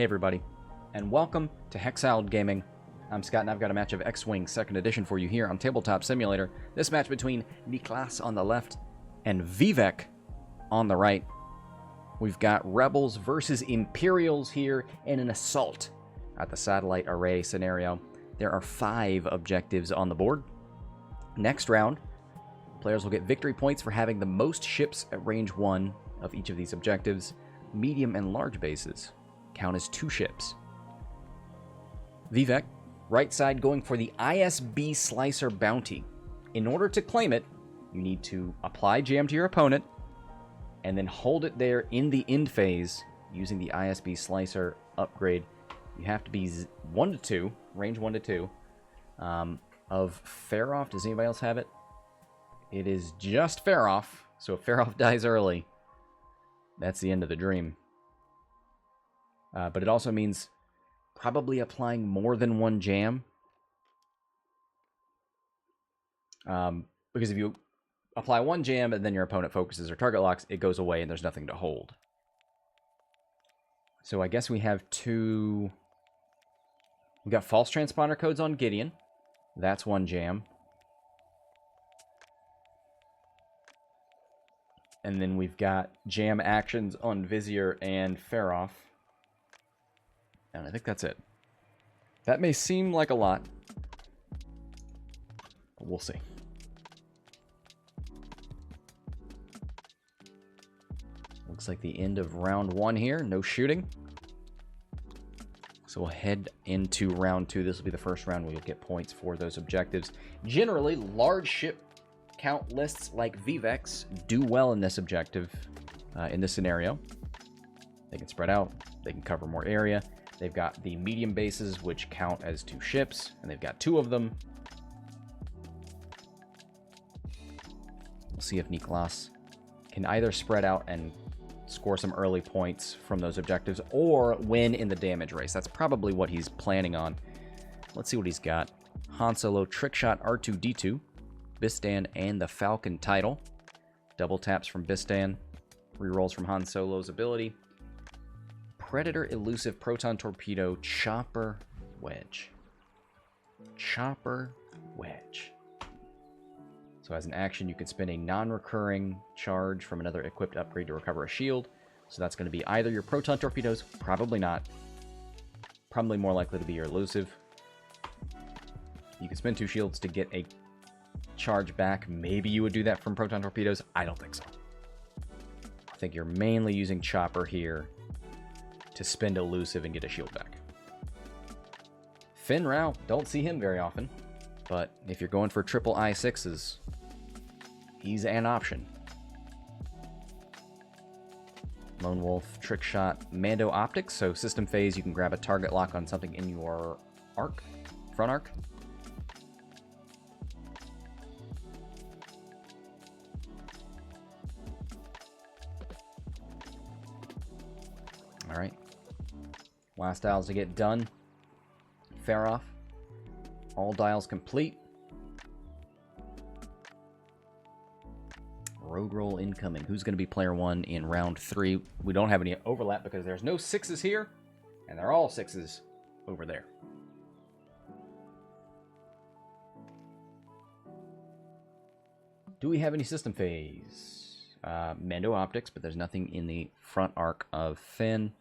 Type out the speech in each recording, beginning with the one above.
Hey everybody, and welcome to Hexiled Gaming. I'm Scott and I've got a match of X-Wing 2nd Edition for you here on Tabletop Simulator. This match between Niklas on the left and Vivek on the right. We've got Rebels versus Imperials here in an assault at the satellite array scenario. There are 5 objectives on the board. Next round, players will get victory points for having the most ships at range 1 of each of these objectives. Medium and large bases count as 2 ships. Vivek, right side, going for the ISB Slicer bounty. In order to claim it, you need to apply jam to your opponent and then hold it there in the end phase using the ISB Slicer upgrade. You have to be 1 to 2, range 1 to 2, of Feroph. Does anybody else have it? It is just Feroph, so if Feroph dies early, that's the end of the dream. But it also means probably applying more than 1 jam. Because if you apply 1 jam and then your opponent focuses or target locks, it goes away and there's nothing to hold. So I guess we have 2... We got false transponder codes on Gideon. That's 1 jam. And then we've got jam actions on Vizier and Feroph. And I think that's it. That may seem like a lot, but we'll see. Looks like the end of round 1 here. No shooting. So we'll head into round 2. This will be the first round where you'll get points for those objectives. Generally, large ship count lists like Vivek's do well in this objective, in this scenario. They can spread out. They can cover more area. They've got the medium bases, which count as 2 ships, and they've got 2 of them. We'll see if Niklas can either spread out and score some early points from those objectives, or win in the damage race. That's probably what he's planning on. Let's see what he's got. Han Solo, Trickshot, R2-D2, Bistan, and the Falcon title. Double taps from Bistan. Rerolls from Han Solo's ability. Predator, Elusive, Proton Torpedo, Chopper, Wedge. Chopper, Wedge. So as an action, you can spend a non-recurring charge from another equipped upgrade to recover a shield. So that's going to be either your Proton Torpedoes, probably not. Probably more likely to be your Elusive. You can spend 2 shields to get a charge back. Maybe you would do that from Proton Torpedoes. I don't think so. I think you're mainly using Chopper here to spend Elusive and get a shield back. Fenn Rao, don't see him very often, but if you're going for triple I6s, he's an option. Lone Wolf, Trickshot, Mando Optics, so system phase, you can grab a target lock on something in your arc, front arc. Alright. Last dials to get done. Feroph. All dials complete. Rogue roll incoming. Who's going to be player 1 in round 3? We don't have any overlap because there's no 6s here, and they're all 6s over there. Do we have any system phase? Mando Optics, but there's nothing in the front arc of Fenn.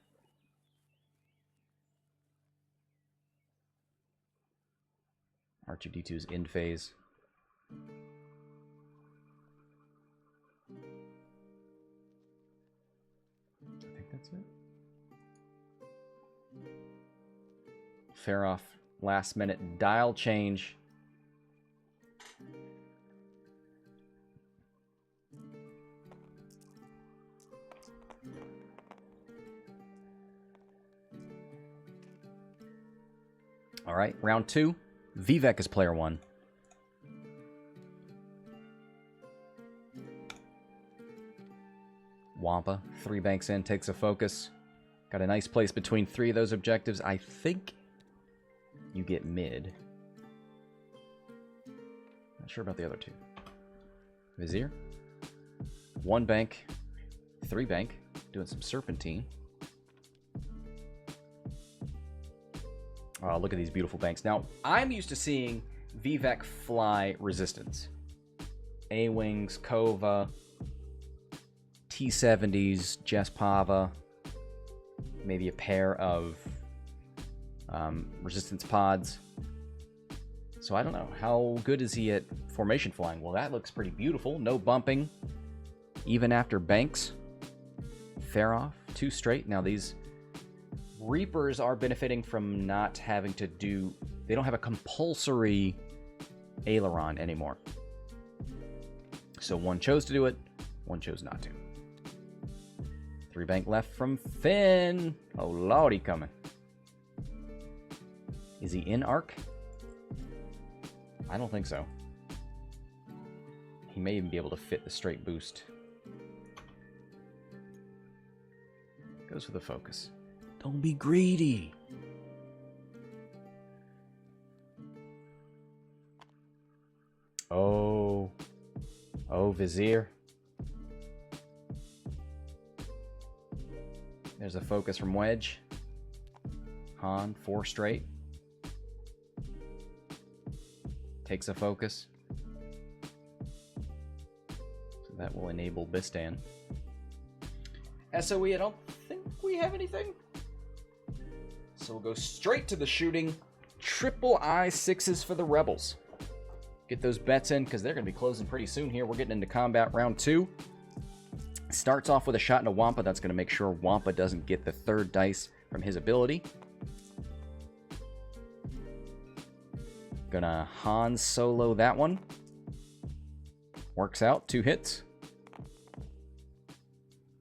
R2-D2's end phase. I think that's it. Feroph, last minute dial change. All right, round 2. Vivek is player 1. Wampa, 3 banks in, takes a focus. Got a nice place between 3 of those objectives. I think you get mid. Not sure about the other 2. Vizier. 1 bank, 3 bank, doing some serpentine. Oh, look at these beautiful banks. Now, I'm used to seeing Vivek fly resistance. A-Wings, Kova, T-70s, Jespava, maybe a pair of resistance pods. So I don't know. How good is he at formation flying? Well, that looks pretty beautiful. No bumping, even after banks. Feroph, 2 straight. Now these Reapers are benefiting from not having to do... They don't have a compulsory aileron anymore. So one chose to do it, one chose not to. 3 bank left from Fenn. Oh, lordy coming. Is he in arc? I don't think so. He may even be able to fit the straight boost. Goes for the focus. Don't be greedy. Oh. Oh, Vizier. There's a focus from Wedge. Han, 4 straight. Takes a focus. So that will enable Bistan. SOE, I don't think we have anything. So we'll go straight to the shooting. Triple I6s for the Rebels. Get those bets in, because they're going to be closing pretty soon here. We're getting into combat round 2. Starts off with a shot into Wampa. That's going to make sure Wampa doesn't get the 3rd dice from his ability. Gonna Han Solo that one. Works out, 2 hits.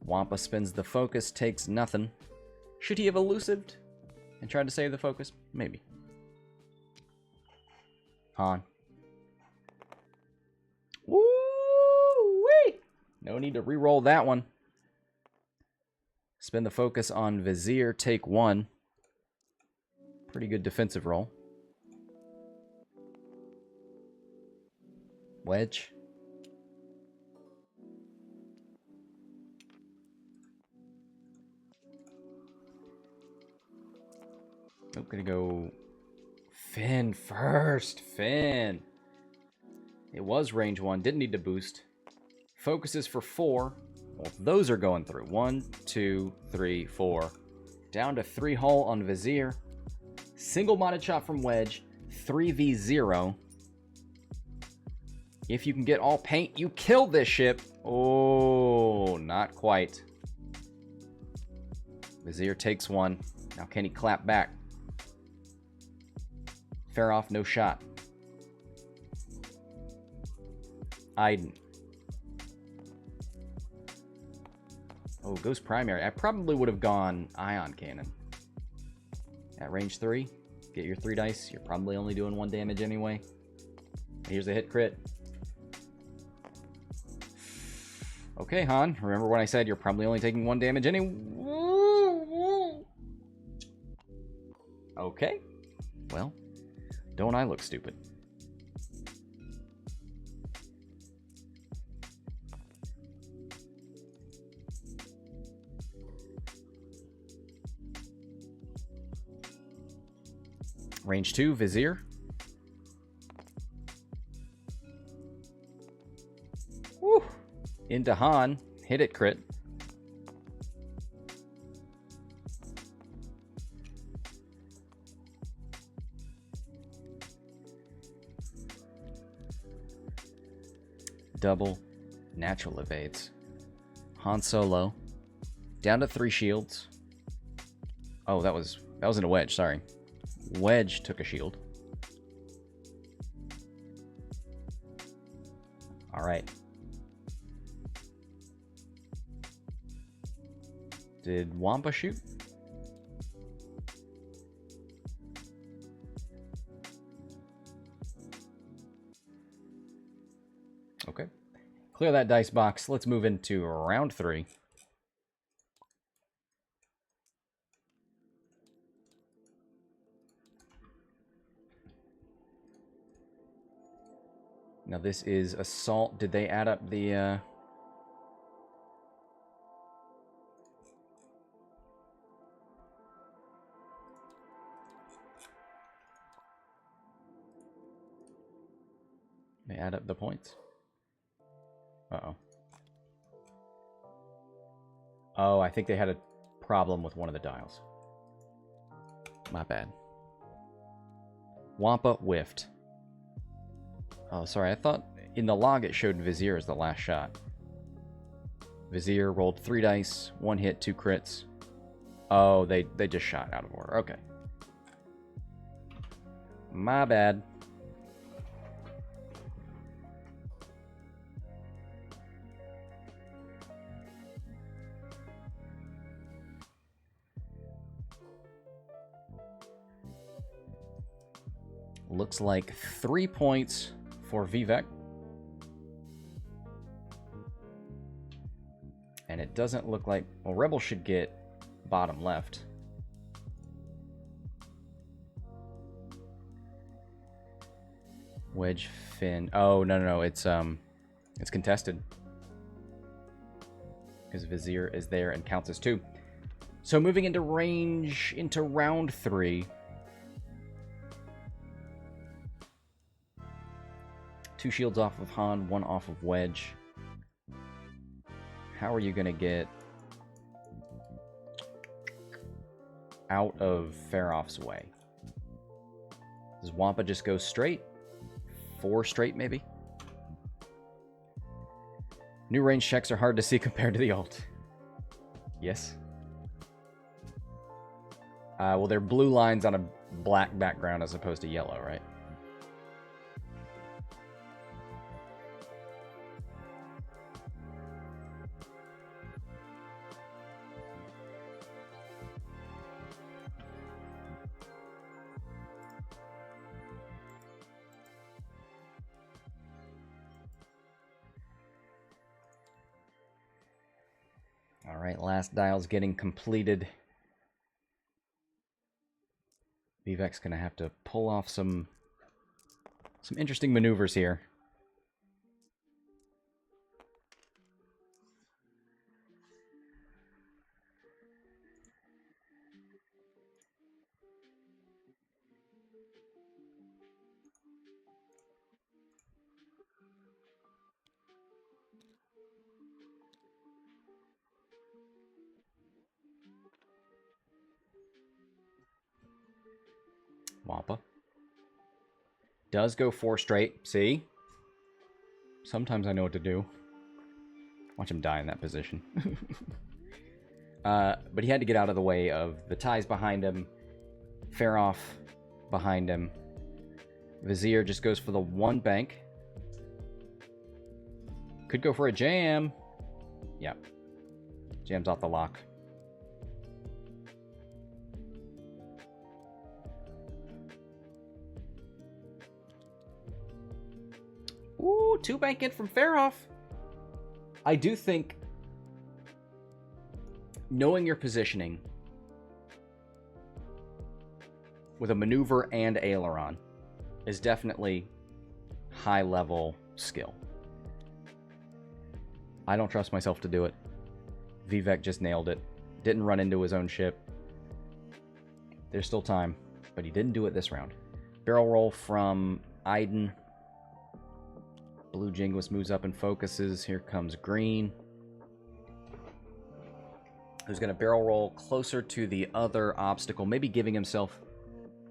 Wampa spins the focus, takes nothing. Should he have elusived and tried to save the focus? Maybe. Han. Woo-wee! No need to re-roll that one. Spin the focus on Vizier, take 1. Pretty good defensive roll. Wedge. I'm gonna go Fenn first. Fenn. It was range 1. Didn't need to boost. Focuses for 4. Well, those are going through. 1, 2, 3, 4. Down to 3 hull on Vizier. Single modded shot from Wedge. 3v0. If you can get all paint, you kill this ship. Oh, not quite. Vizier takes 1. Now can he clap back? Feroph, no shot. Iden. Oh, goes primary. I probably would have gone ion cannon. At range 3, get your 3 dice. You're probably only doing 1 damage anyway. Here's a hit crit. Okay, Han. Remember when I said you're probably only taking 1 damage anyway? Okay. Well, don't I look stupid? Range 2, Vizier. Woo! Into Han. Hit it, crit. Double. Natural evades. Han Solo. Down to 3 shields. Oh, that was in a Wedge, sorry. Wedge took a shield. Alright. Did Wampa shoot? Okay. Clear that dice box. Let's move into round 3. Now this is assault. Did they add up the They add up the points. Uh-oh. Oh, I think they had a problem with one of the dials. My bad. Wampa whiffed. Oh, sorry. I thought in the log it showed Vizier as the last shot. Vizier rolled 3 dice, 1 hit, 2 crits. Oh, they just shot out of order. Okay. My bad. Looks like 3 points for Vivek. And it doesn't look like... Well, Rebel should get bottom left. Wedge, Fenn. Oh, no. It's contested. Because Vizier is there and counts as 2. So moving into range into round 3. 2 shields off of Han, 1 off of Wedge. How are you going to get out of Feroph's way? Does Wampa just go straight? 4 straight, maybe? New range checks are hard to see compared to the ult. Yes. Well, they're blue lines on a black background as opposed to yellow, right? Alright, last dial's getting completed. Vivek's gonna have to pull off some interesting maneuvers here. Wampa does go 4 straight. See? Sometimes I know what to do. Watch him die in that position. But he had to get out of the way of the ties behind him. Feroph behind him. Vizier just goes for the 1 bank. Could go for a jam. Yep. Jam's off the lock. Ooh, 2 bank in from Feroph. I do think knowing your positioning with a maneuver and aileron is definitely high-level skill. I don't trust myself to do it. Vivek just nailed it. Didn't run into his own ship. There's still time, but he didn't do it this round. Barrel roll from Iden. Blue Jingoist moves up and focuses. Here comes green, who's going to barrel roll closer to the other obstacle, maybe giving himself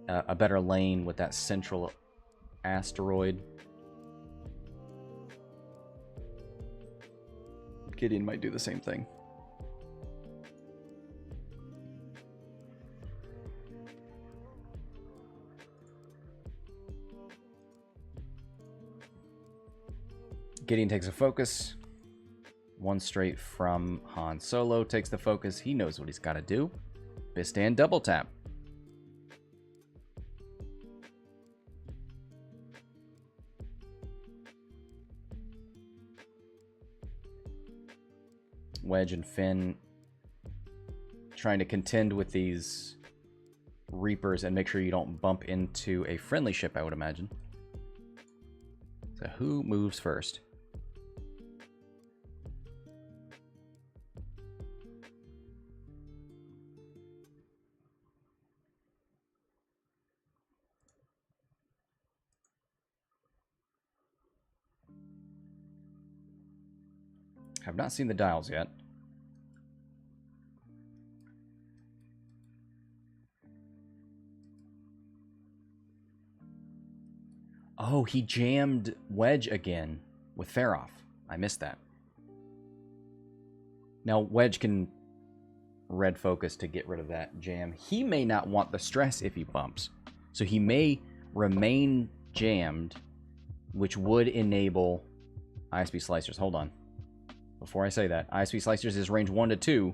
a better lane with that central asteroid. Gideon might do the same thing. Gideon takes a focus. 1 straight from Han Solo takes the focus. He knows what he's got to do. Bistan double tap. Wedge and Fenn trying to contend with these Reapers and make sure you don't bump into a friendly ship, I would imagine. So who moves first? I've not seen the dials yet. Oh, he jammed Wedge again with Feroph. I missed that. Now, Wedge can red focus to get rid of that jam. He may not want the stress if he bumps. So he may remain jammed, which would enable ISB Slicers. Hold on. Before I say that, ISB Slicers is range 1 to 2.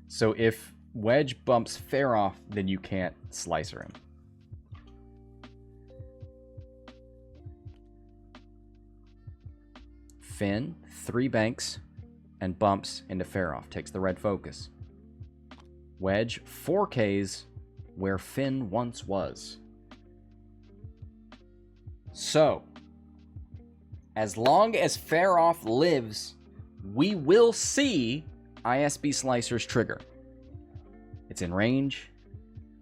So if Wedge bumps Feroph, then you can't Slicer him. Fenn, 3 banks, and bumps into Feroph. Takes the red focus. Wedge, 4Ks where Fenn once was. So, as long as Feroph lives, we will see ISB Slicers trigger. It's in range.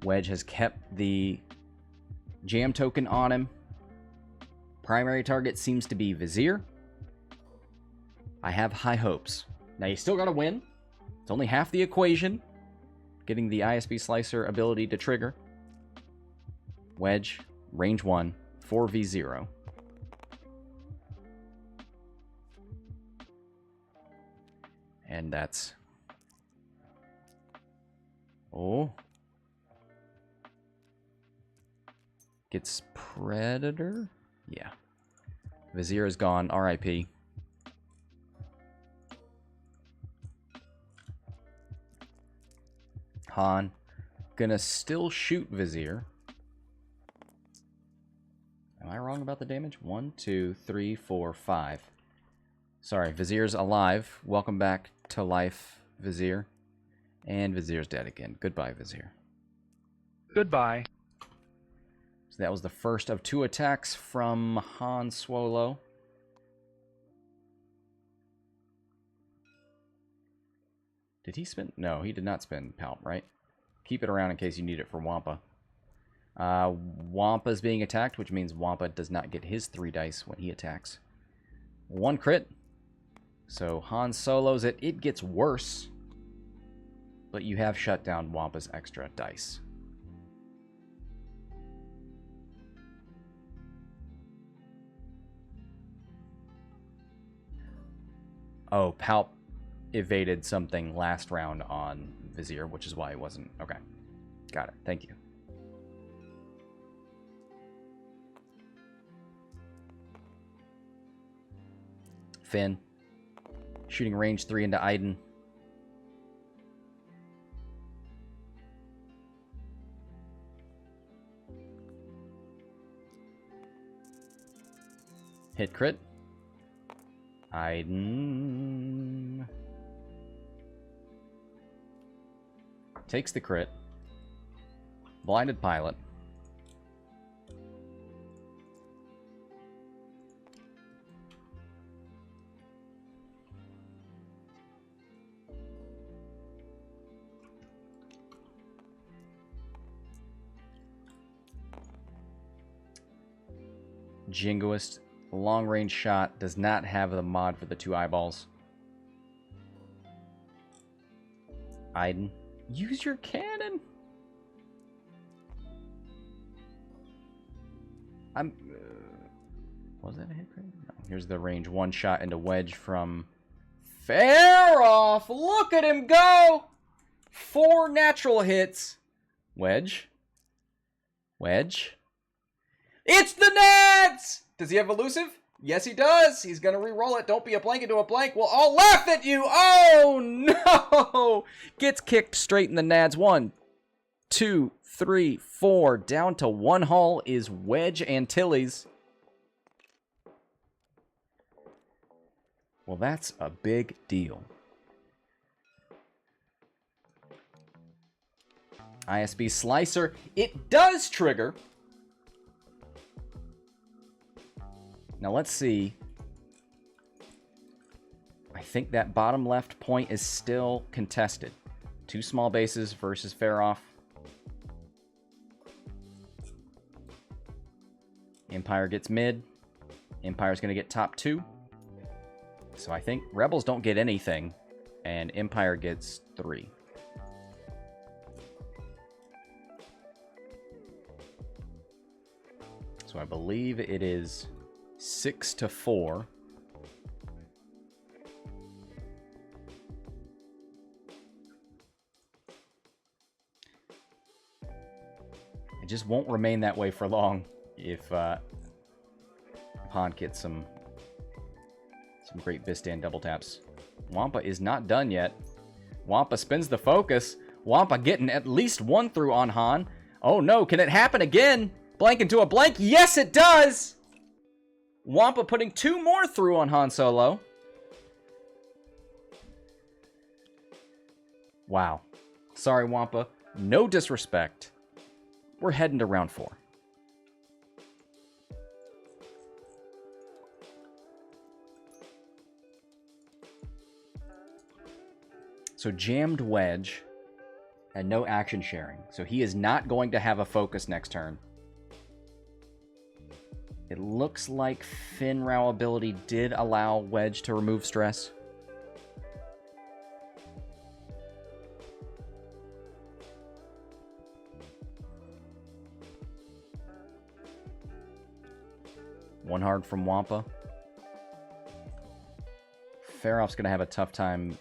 Wedge has kept the jam token on him. Primary target seems to be Vizier. I have high hopes. Now, you still got to win. It's only half the equation. Getting the ISB Slicer ability to trigger. Wedge, range 1, 4v0. And that's... Oh. Gets Predator? Yeah. Vizier is gone. RIP. Han. Gonna still shoot Vizier. Am I wrong about the damage? 1, 2, 3, 4, 5. Sorry, Vizier's alive. Welcome back to life, Vizier. And Vizier's dead again. Goodbye, Vizier. Goodbye. So that was the first of 2 attacks from Han Swolo. Did he spend? No, he did not spend Palp, right? Keep it around in case you need it for Wampa. Wampa's being attacked, which means Wampa does not get his 3 dice when he attacks. 1 crit. So Han solos it. It gets worse. But you have shut down Wampa's extra dice. Oh, Palp evaded something last round on Vizier, which is why it wasn't... Okay. Got it. Thank you. Fenn. Shooting range 3 into Iden. Hit crit. Iden takes the crit. Blinded pilot. Jingoist. Long range shot does not have the mod for the 2 eyeballs. Iden, use your cannon. Was that a hit? No. Here's the range 1 shot into Wedge from Feroph. Look at him go! 4 natural hits. Wedge. Wedge. It's the Nats! Does he have elusive? Yes, he does. He's going to re-roll it. Don't be a blank into a blank. We'll all laugh at you. Oh, no. Gets kicked straight in the nads. 1, 2, 3, 4. Down to 1 hull is Wedge Antilles. Well, that's a big deal. ISB Slicer. It does trigger. Now let's see. I think that bottom left point is still contested. 2 small bases versus Feroph. Empire gets mid. Empire's going to get top 2. So I think Rebels don't get anything, and Empire gets 3. So I believe it is 6-4. It just won't remain that way for long if Han gets some great Bistan double taps. Wampa is not done yet. Wampa spins the focus. Wampa getting at least 1 through on Han. Oh no, can it happen again? Blank into a blank. Yes, it does! Wampa putting 2 more through on Han Solo. Wow. Sorry, Wampa. No disrespect. We're heading to round 4. So jammed Wedge and no action sharing. So he is not going to have a focus next turn. It looks like Fenn Rao ability did allow Wedge to remove stress. One hard from Wampa. Feroph's going to have a tough time.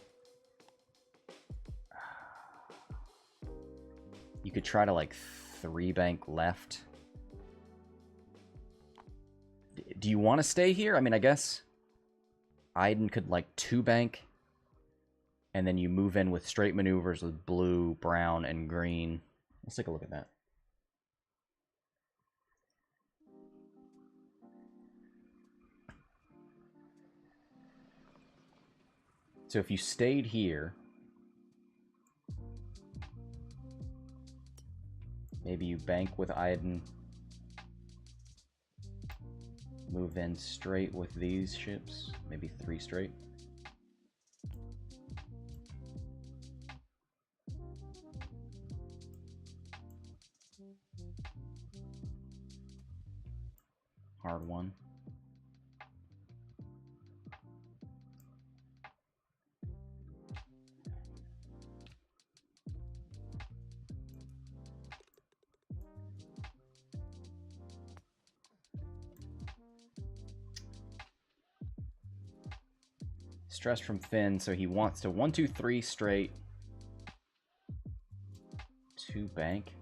You could try to, like, 3 bank left. Do you want to stay here? I mean, I guess Iden could, like, 2 bank. And then you move in with straight maneuvers with blue, brown, and green. Let's take a look at that. So if you stayed here, maybe you bank with Iden, move in straight with these ships, maybe 3 straight. Hard one. Stress from Fenn, so he wants to 1, 2, 3 straight. 2 bank.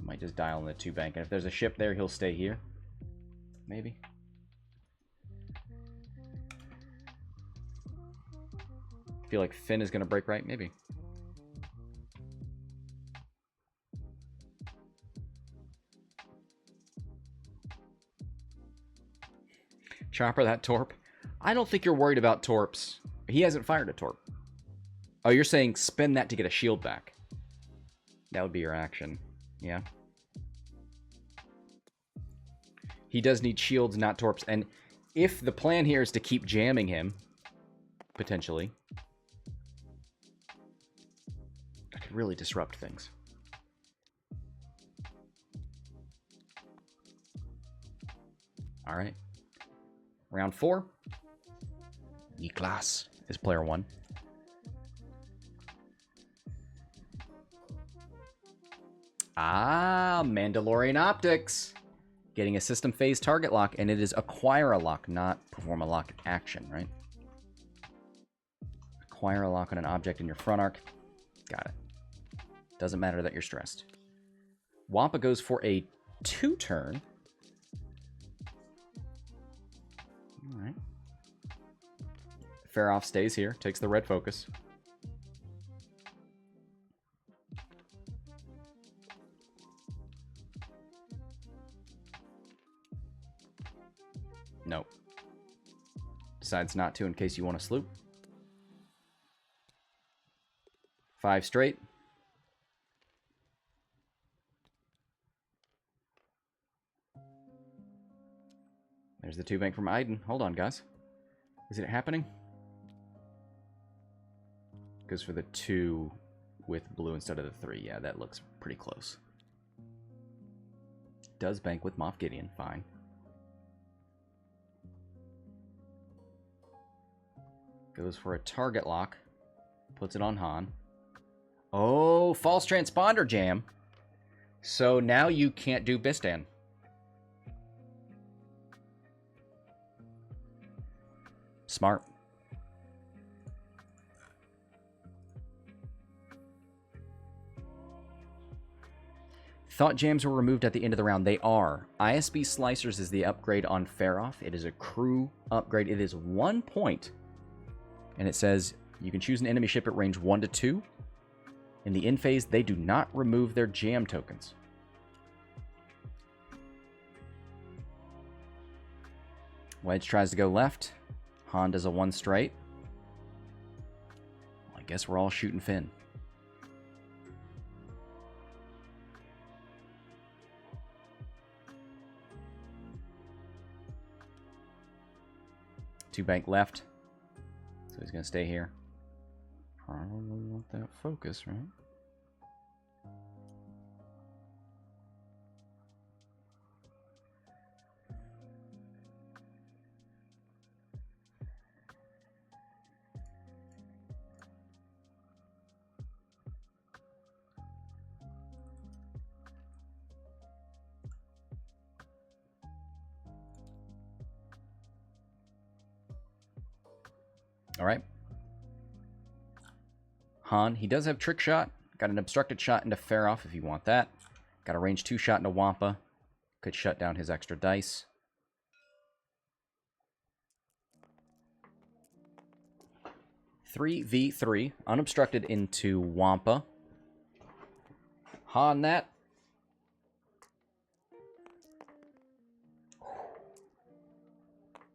Might just dial in the 2 bank, and if there's a ship there, he'll stay here. Maybe. Feel like Fenn is gonna break right, maybe. Chopper that torp. I don't think you're worried about torps. He hasn't fired a torp. Oh, you're saying spin that to get a shield back. That would be your action. Yeah. He does need shields, not torps. And if the plan here is to keep jamming him, potentially, that could really disrupt things. All right. Round 4. Niklas is player 1. Ah, Mandalorian optics. Getting a system phase target lock, and it is acquire a lock, not perform a lock action, right? Acquire a lock on an object in your front arc. Got it. Doesn't matter that you're stressed. Wampa goes for a 2-turn. All right. Feroph stays here, takes the red focus. Nope. Decides not to in case you want to sloop. 5 straight. There's the 2 bank from Iden. Hold on, guys. Is it happening? Goes for the 2 with blue instead of the 3. Yeah, that looks pretty close. Does bank with Moff Gideon. Fine. Goes for a target lock. Puts it on Han. Oh, false transponder jam. So now you can't do Bistan. Smart. Thought jams were removed at the end of the round. They are. ISB Slicers is the upgrade on Feroph. It is a crew upgrade. It is 1 point. And it says you can choose an enemy ship at range 1 to 2. In the end phase, they do not remove their jam tokens. Wedge tries to go left. Han does a 1 straight. Well, I guess we're all shooting Fenn. Two bank left. So he's going to stay here. Probably want that focus, right? All right. Han, he does have trick shot. Got an obstructed shot into Feroph if you want that. Got a range 2 shot into Wampa. Could shut down his extra dice. Three v3, unobstructed into Wampa. Han that.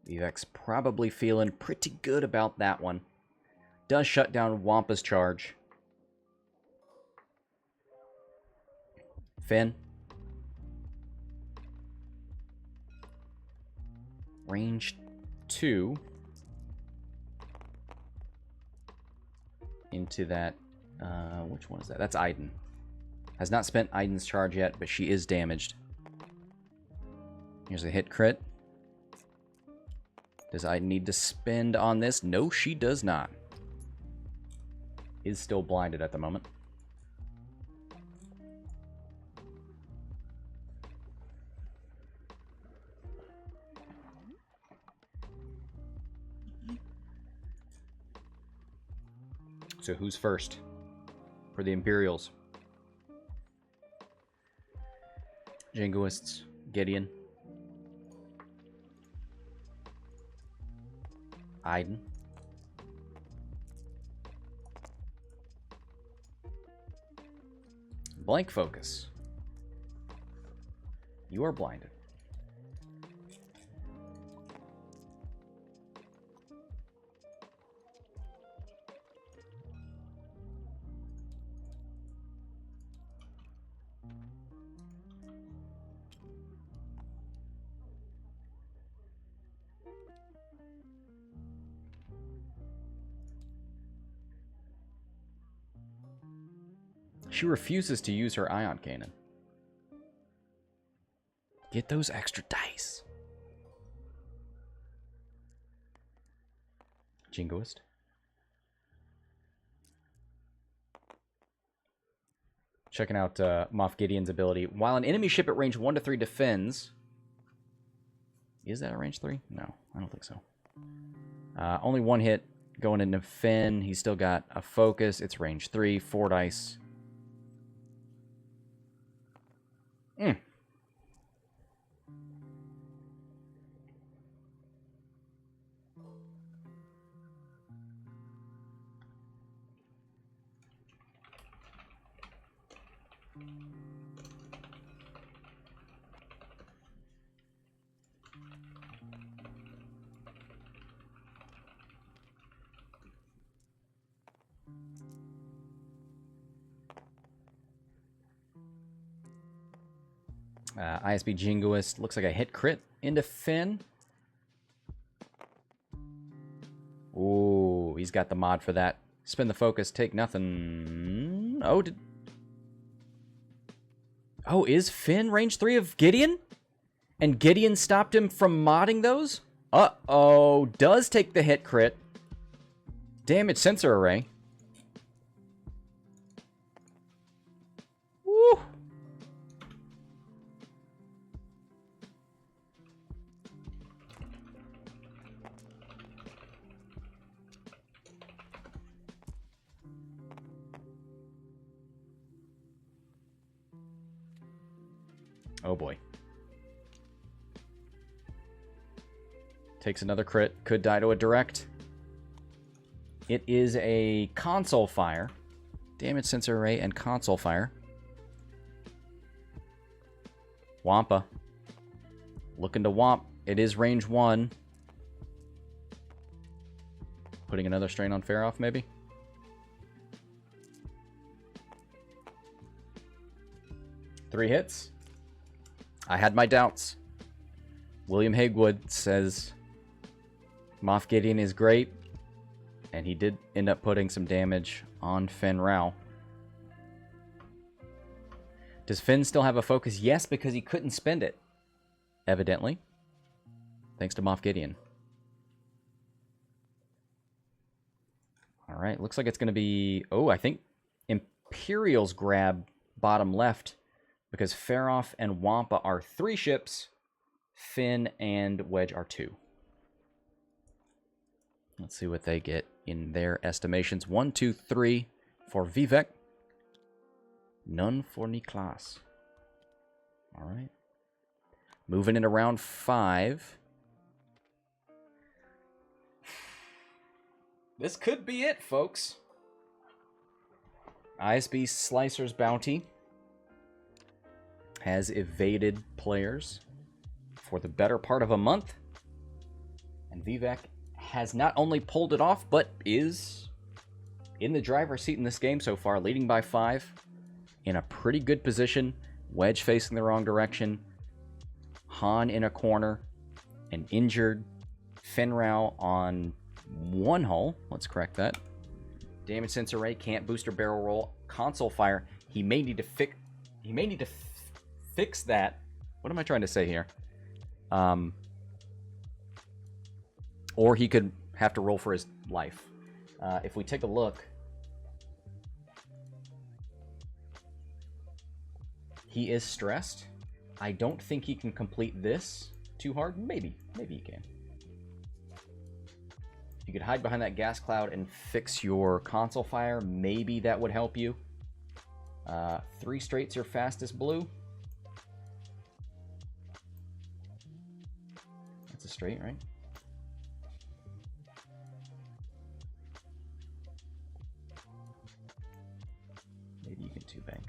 Vivek's probably feeling pretty good about that one. Does shut down Wampa's charge. Fenn. Range 2. Into that. Which one is that? That's Iden. Has not spent Iden's charge yet, but she is damaged. Here's a hit crit. Does Iden need to spend on this? No, she does not. Is still blinded at the moment. So who's first for the Imperials? Jingoists, Gideon, Iden. Blank focus. You are blinded. She refuses to use her ion cannon. Get those extra dice. Jingoist. Checking out Moff Gideon's ability. While an enemy ship at range 1 to 3 defends... Is that a range 3? No, I don't think so. Only 1 hit going into Fenn. He's still got a focus. It's range 3, 4 dice. ISB Jingoist looks like a hit crit into Fenn. Ooh, he's got the mod for that. Spin the focus, take nothing. Oh, is Fenn range 3 of Gideon? And Gideon stopped him from modding those? Uh-oh, does take the hit crit. Damage sensor array. Woo! Oh boy. Takes another crit. Could die to a direct. It is a console fire. Damage sensor array and console fire. Wampa. Looking to womp. It is range 1. Putting another strain on Feroph, maybe? Three hits. I had my doubts. William Hagewood says Moff Gideon is great, and he did end up putting some damage on Fenn Rau. Does Fenn still have a focus? Yes, because he couldn't spend it, evidently. Thanks to Moff Gideon. All right, looks like it's going to be... Oh, I think Imperials grab bottom left, because Feroph and Wampa are 3 ships. Fenn and Wedge are 2. Let's see what they get in their estimations. 1, 2, 3 for Vivek. None for Niklas. All right. Moving into round 5. This could be it, folks. ISB Slicer's bounty has evaded players for the better part of a month. And Vivek has not only pulled it off, but is in the driver's seat in this game so far, leading by 5. In a pretty good position. Wedge facing the wrong direction. Han in a corner. An injured Fenn Rau on 1 hull. Let's correct that. Damage sensor array, can't booster barrel roll. Console fire. He may need to fix that. What am I trying to say here? Or he could have to roll for his life. If we take a look, he is stressed. I don't think he can complete this too hard. Maybe he can. You could hide behind that gas cloud and fix your console fire. Maybe that would help you. 3 straight's your fastest blue. That's a straight, right? Maybe you can 2-bank.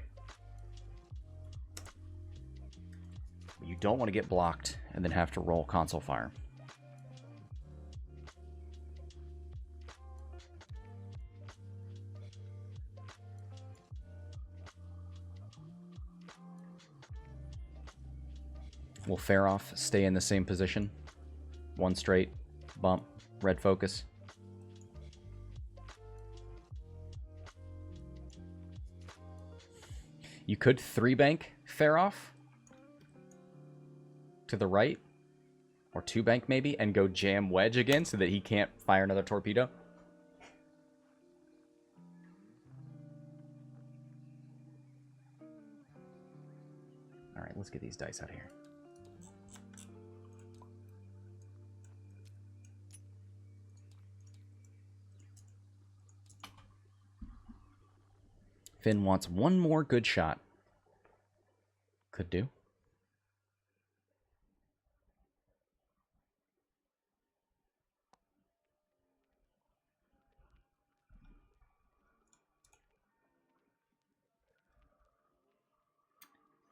But you don't want to get blocked and then have to roll console fire. Will Feroph stay in the same position? 1 straight, bump, red focus. You could 3-bank Feroph to the right, or 2-bank maybe, and go jam Wedge again so that he can't fire another torpedo. All right, let's get these dice out of here. Fenn wants 1 more good shot. Could do.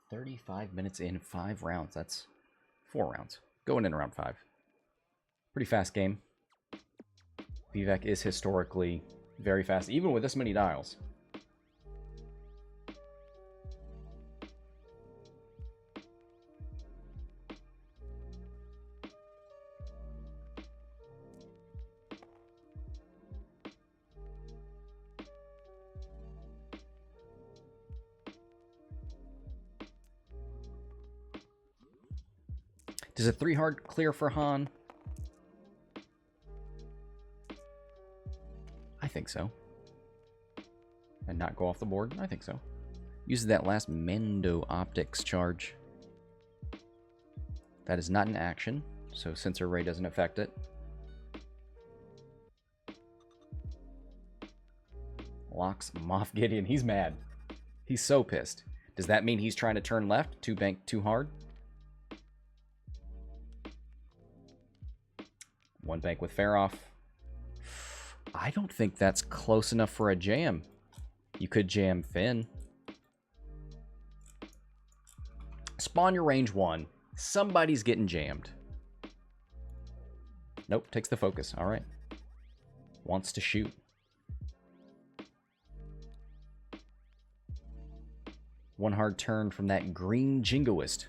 "35 minutes in, 5 rounds. That's 4 rounds. Going in around 5. Pretty fast game. Vivek is historically very fast, even with this many dials. Does a 3 hard clear for Han? I think so. And not go off the board? I think so. Uses that last Mendo Optics charge. That is not an action, so Sensor Ray doesn't affect it. Locks Moff Gideon. He's mad. He's so pissed. Does that mean he's trying to turn left? Two bank too hard? One bank with Feroph. I don't think that's close enough for a jam. You could jam Fenn. Spawn your range 1. Somebody's getting jammed. Nope, takes the focus. All right. Wants to shoot. One hard turn from that green Jingoist.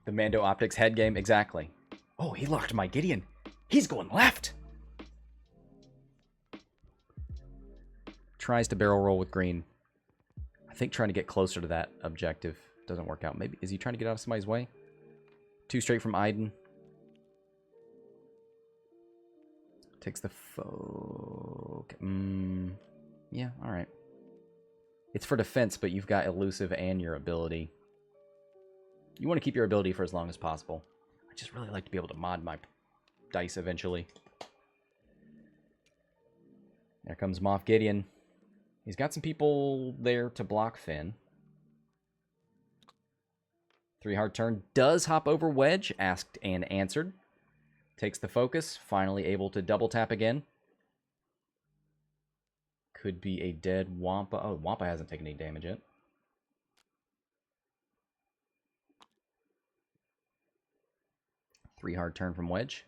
The Mando Optics head game, exactly. Oh, he locked my Gideon. He's going left. Tries to barrel roll with green. I think trying to get closer to that objective doesn't work out. Maybe, is he trying to get out of somebody's way? 2 straight from Iden. Takes the focus. Yeah, alright. It's for defense, but you've got elusive and your ability. You want to keep your ability for as long as possible. I just really like to be able to mod my dice eventually. There comes Moff Gideon. He's got some people there to block Fenn. 3 hard turn. Does hop over Wedge, asked and answered. Takes the focus. Finally able to double tap again. Could be a dead Wampa. Oh, Wampa hasn't taken any damage yet. Three hard turn from Wedge.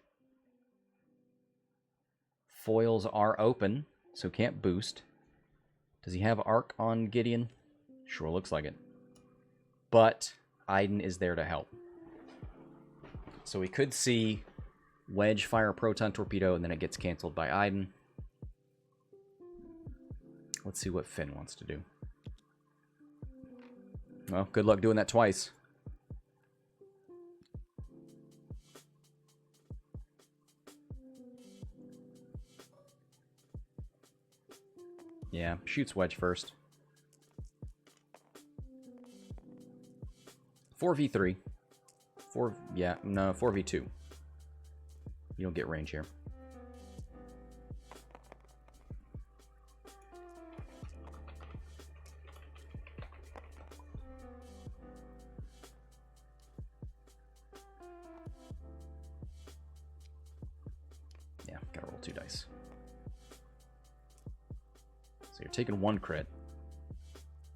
Foils are open, so can't boost. Does he have Arc on Gideon? Sure looks like it. But Iden is there to help. So we could see Wedge fire a Proton Torpedo, and then it gets canceled by Iden. Let's see what Fenn wants to do. Well, good luck doing that twice. Yeah, shoots Wedge first. 4v3. 4v2. You don't get range here. Yeah, gotta roll 2 dice. So you're taking 1 crit.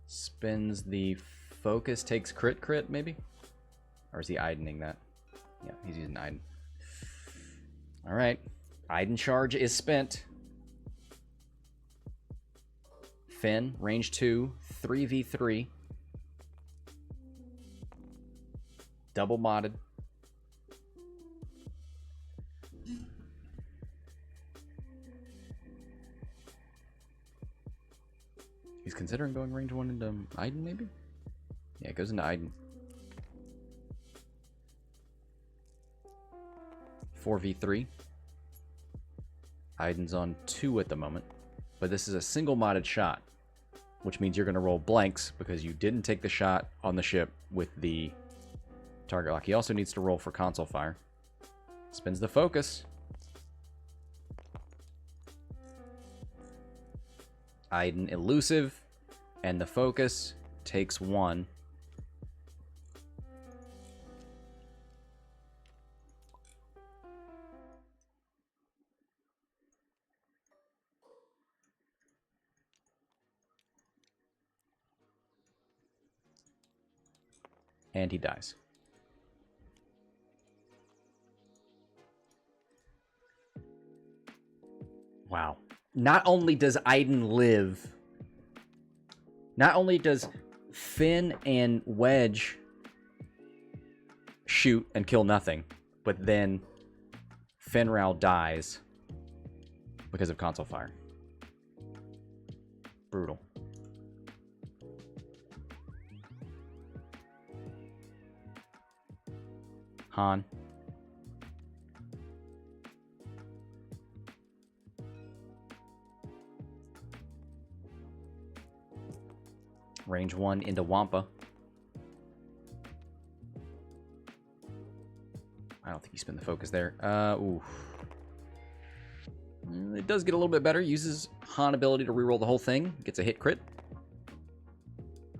Spins the focus, takes crit, maybe? Or is he Idening that? Yeah, he's using Iden. Alright. Iden charge is spent. Fenn, range 2, 3v3. Double modded. He's considering going range 1 into Iden, maybe? Yeah, it goes into Iden. 4v3. Iden's on 2 at the moment. But this is a single modded shot, which means you're going to roll blanks because you didn't take the shot on the ship with the target lock. He also needs to roll for console fire. Spins the focus. Iden elusive, and the focus takes 1. And he dies. Wow. Not only does Iden live, not only does Fenn and Wedge shoot and kill nothing, but then Fenral dies because of console fire. Brutal. Han. Range 1 into Wampa. I don't think he spin the focus there. Ooh. It does get a little bit better. Uses Han ability to reroll the whole thing. Gets a hit crit.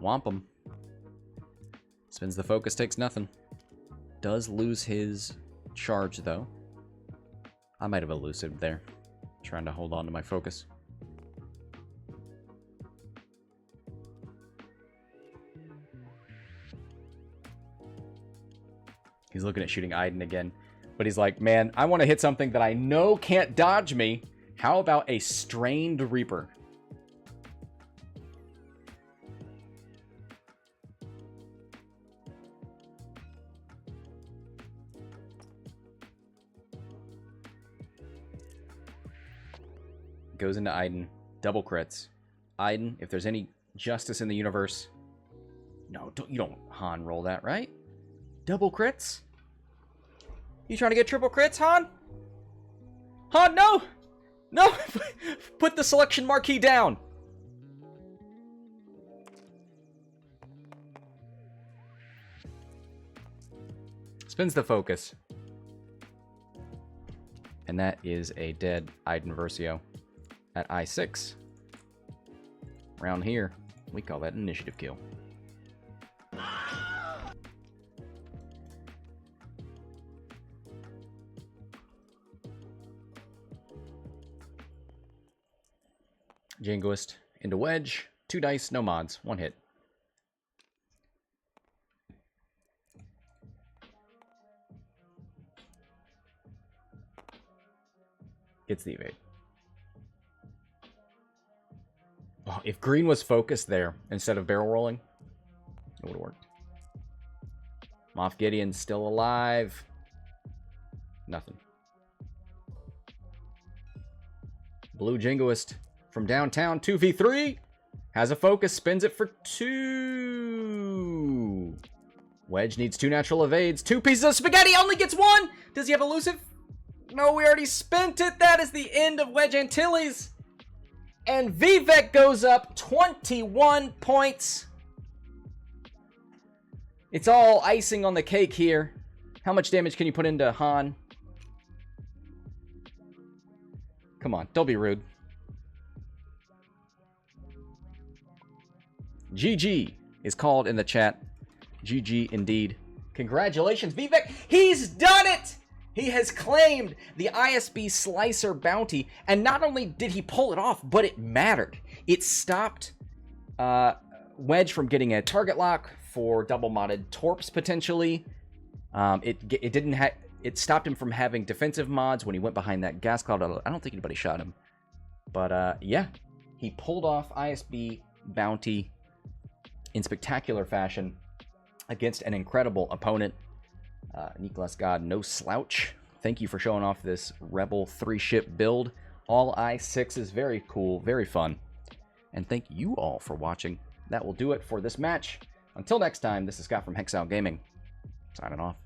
Womp him. Spins the focus, takes nothing. Does lose his charge, though. I might have elusive there. Trying to hold on to my focus. He's looking at shooting Iden again. But he's like, man, I want to hit something that I know can't dodge me. How about a Strained Reaper? Goes into Iden. Double crits. Iden, if there's any justice in the universe... No, you don't Han roll that, right? Double crits? You trying to get triple crits, Han? Han, no! No! Put the selection marquee down! Spins the focus. And that is a dead Iden Versio at I6. Around here, we call that an initiative kill. Jingoist into Wedge. 2 dice, no mods. 1 hit. Gets the evade. Oh, if green was focused there instead of barrel rolling, it would have worked. Moff Gideon still alive. Nothing. Blue Jingoist from downtown, 2v3. Has a focus, spins it for 2. Wedge needs 2 natural evades. 2 pieces of spaghetti, only gets 1. Does he have elusive? No, we already spent it. That is the end of Wedge Antilles. And Vivek goes up 21 points. It's all icing on the cake here. How much damage can you put into Han? Come on, don't be rude. GG is called in the chat. GG indeed. Congratulations, Vivek. He's done it! He has claimed the ISB Slicer bounty, and not only did he pull it off, but it mattered. It stopped Wedge from getting a target lock for double modded torps potentially. It stopped him from having defensive mods when he went behind that gas cloud. I don't think anybody shot him, but yeah, he pulled off ISB bounty in spectacular fashion against an incredible opponent. Niklas God, no slouch. Thank you for showing off this Rebel 3-ship build. All I6 is very cool, very fun. And thank you all for watching. That will do it for this match. Until next time, this is Scott from Hexiled Gaming, signing off.